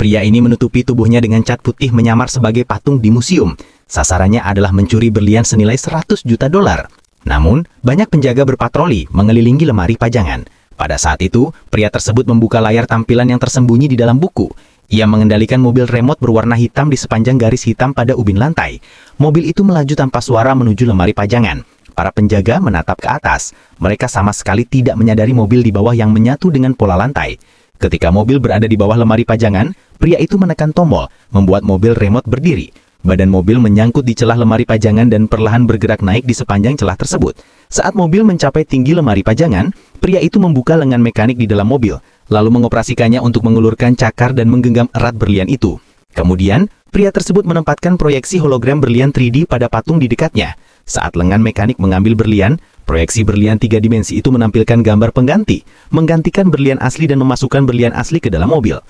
Pria ini menutupi tubuhnya dengan cat putih menyamar sebagai patung di museum. Sasarannya adalah mencuri berlian senilai 100 juta dolar. Namun, banyak penjaga berpatroli mengelilingi lemari pajangan. Pada saat itu, pria tersebut membuka layar tampilan yang tersembunyi di dalam buku. Ia mengendalikan mobil remote berwarna hitam di sepanjang garis hitam pada ubin lantai. Mobil itu melaju tanpa suara menuju lemari pajangan. Para penjaga menatap ke atas. Mereka sama sekali tidak menyadari mobil di bawah yang menyatu dengan pola lantai. Ketika mobil berada di bawah lemari pajangan, pria itu menekan tombol, membuat mobil remote berdiri. Badan mobil menyangkut di celah lemari pajangan dan perlahan bergerak naik di sepanjang celah tersebut. Saat mobil mencapai tinggi lemari pajangan, pria itu membuka lengan mekanik di dalam mobil, lalu mengoperasikannya untuk mengulurkan cakar dan menggenggam erat berlian itu. Kemudian, pria tersebut menempatkan proyeksi hologram berlian 3D pada patung di dekatnya. Saat lengan mekanik mengambil berlian, proyeksi berlian 3 dimensi itu menampilkan gambar pengganti, menggantikan berlian asli dan memasukkan berlian asli ke dalam mobil.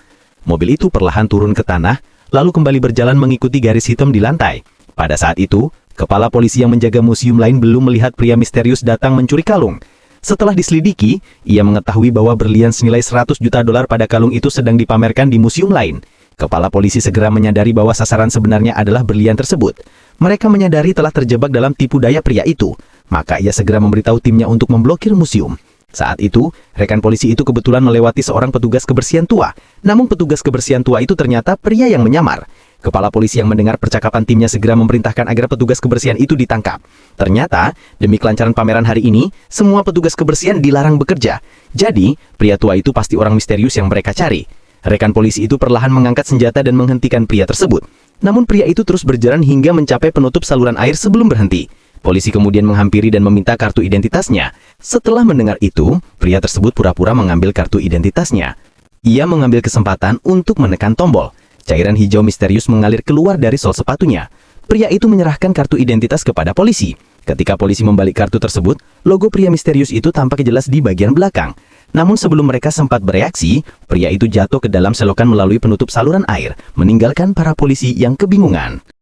Mobil itu perlahan turun ke tanah, lalu kembali berjalan mengikuti garis hitam di lantai. Pada saat itu, kepala polisi yang menjaga museum lain belum melihat pria misterius datang mencuri kalung. Setelah diselidiki, ia mengetahui bahwa berlian senilai 100 juta dolar pada kalung itu sedang dipamerkan di museum lain. Kepala polisi segera menyadari bahwa sasaran sebenarnya adalah berlian tersebut. Mereka menyadari telah terjebak dalam tipu daya pria itu. Maka ia segera memberitahu timnya untuk memblokir museum. Saat itu, rekan polisi itu kebetulan melewati seorang petugas kebersihan tua. Namun petugas kebersihan tua itu ternyata pria yang menyamar. Kepala polisi yang mendengar percakapan timnya segera memerintahkan agar petugas kebersihan itu ditangkap. Ternyata, demi kelancaran pameran hari ini, semua petugas kebersihan dilarang bekerja. Jadi, pria tua itu pasti orang misterius yang mereka cari. Rekan polisi itu perlahan mengangkat senjata dan menghentikan pria tersebut. Namun pria itu terus berjalan hingga mencapai penutup saluran air sebelum berhenti. Polisi kemudian menghampiri dan meminta kartu identitasnya. Setelah mendengar itu, pria tersebut pura-pura mengambil kartu identitasnya. Ia mengambil kesempatan untuk menekan tombol. Cairan hijau misterius mengalir keluar dari sol sepatunya. Pria itu menyerahkan kartu identitas kepada polisi. Ketika polisi membalik kartu tersebut, logo pria misterius itu tampak jelas di bagian belakang. Namun sebelum mereka sempat bereaksi, pria itu jatuh ke dalam selokan melalui penutup saluran air, meninggalkan para polisi yang kebingungan.